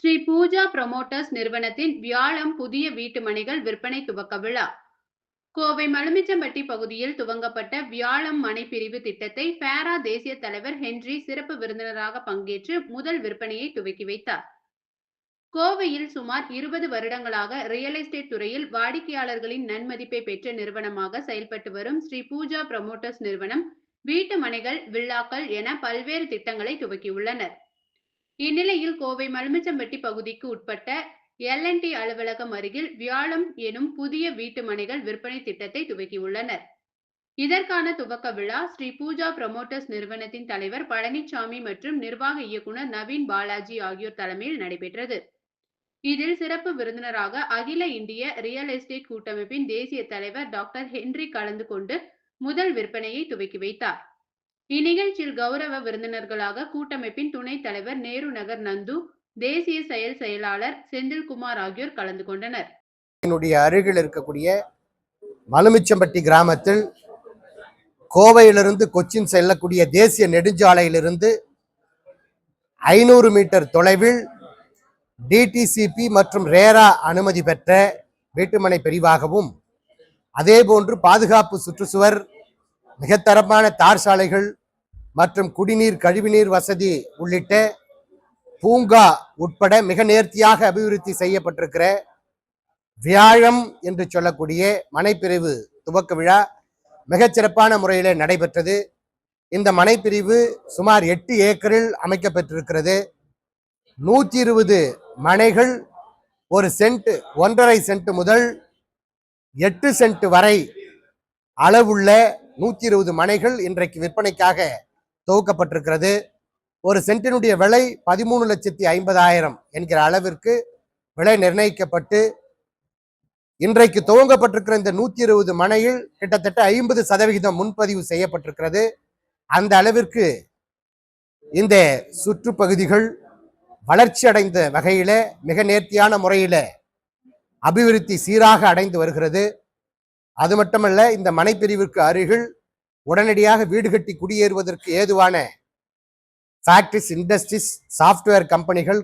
Sri Pooja promoters நிறுவனத்தின் வியாழம் புதிய வீட்டு மனைகள் விற்பனை துவக்க விழா. கோவை மலுமிச்சம்பட்டி பகுதியில் துவங்கப்பட்ட வியாழம் மனைப்பிரிவு திட்டத்தை பேரா தேசிய தலைவர் ஹென்றி சிறப்பு விருந்தினராக பங்கேற்று முதல் விற்பனையை துவக்கி வைத்தார். கோவையில் சுமார் 20 வருடங்களாக ரியல் எஸ்டேட் துறையில் வாடிக்கையாளர்களின் நன்மதிப்பை பெற்ற நிறுவனமாக செயல்பட்டு வரும் ஸ்ரீ பூஜா புரமோட்டர்ஸ் நிறுவனம் வீட்டு மனைகள், வில்லாக்கள் என பல்வேறு திட்டங்களை துவக்கியுள்ளனர். இந்நிலையில் கோவை மலுமிச்சம்பட்டி பகுதிக்கு உட்பட்ட எல்&டி அலுவலகம் அருகில் வியாழம் எனும் புதிய வீட்டு மனைகள் விற்பனை திட்டத்தை துவக்கியுள்ளனர். இதற்கான துவக்க விழா ஸ்ரீ பூஜா புரமோட்டர்ஸ் நிறுவனத்தின் தலைவர் பழனிசாமி மற்றும் நிர்வாக இயக்குனர் நவீன் பாலாஜி ஆகியோர் தலைமையில் நடைபெற்றது. இதில் சிறப்பு விருந்தினராக அகில இந்திய ரியல் எஸ்டேட் கூட்டமைப்பின் தேசிய தலைவர் டாக்டர் ஹென்றி கலந்து கொண்டு முதல் விற்பனையை துவக்கி வைத்தார். இந்நிகழ்ச்சியில் கௌரவ விருந்தினர்களாக கூட்டமைப்பின் துணைத் தலைவர் நேரு நகர் நந்து, தேசிய செயலாளர் செந்தில்குமார் ஆகியோர் கலந்து கொண்டனர். அருகில் இருக்கக்கூடிய மலுமிச்சம்பட்டி கிராமத்தில் கோவையிலிருந்து கொச்சின் செல்லக்கூடிய தேசிய நெடுஞ்சாலையிலிருந்து 500 மீட்டர் தொலைவில் டிடிசிபி மற்றும் ரேரா அனுமதி பெற்ற வீட்டுமனை பிரிவாகவும், அதேபோன்று பாதுகாப்பு சுற்றுச்சுவர், மிகத்தரமான தார் சாலைகள் மற்றும் குடிநீர் கழிவுநீர் வசதி உள்ளிட்ட பூங்கா உட்பட மிக நேர்த்தியாக அபிவிருத்தி செய்யப்பட்டிருக்கிற வியாழம் என்று சொல்லக்கூடிய மனைப்பிரிவு துவக்க விழா மிகச்சிறப்பான முறையில் நடைபெற்றது. இந்த மனைப்பிரிவு சுமார் 8 ஏக்கரில் அமைக்கப்பட்டிருக்கிறது. 120 மனைகள், 1 சென்ட் 1.5 சென்ட் முதல் 8 சென்ட் வரை அளவுள்ள 120 மனைகள் இன்றைக்கு விற்பனைக்காக துவக்கப்பட்டிருக்கிறது. 1 சென்டினுடைய விலை 13,50,000 என்கிற அளவிற்கு விலை நிர்ணயிக்கப்பட்டு இன்றைக்கு துவங்கப்பட்டிருக்கிற இந்த 120 மனையில் கிட்டத்தட்ட 50% முன்பதிவு செய்யப்பட்டிருக்கிறது. அந்த அளவிற்கு இந்த சுற்றுப்பகுதிகள் வளர்ச்சி அடைந்த வகையில மிக நேர்த்தியான முறையில அபிவிருத்தி சீராக அடைந்து வருகிறது. அது மட்டுமல்ல, இந்த மனைப்பிரிவிற்கு அருகில் உடனடியாக வீடு கட்டி குடியேறுவதற்கு ஏதுவான ஃபேக்டரிஸ், இண்டஸ்ட்ரீஸ், சாஃப்ட்வேர் கம்பெனிகள்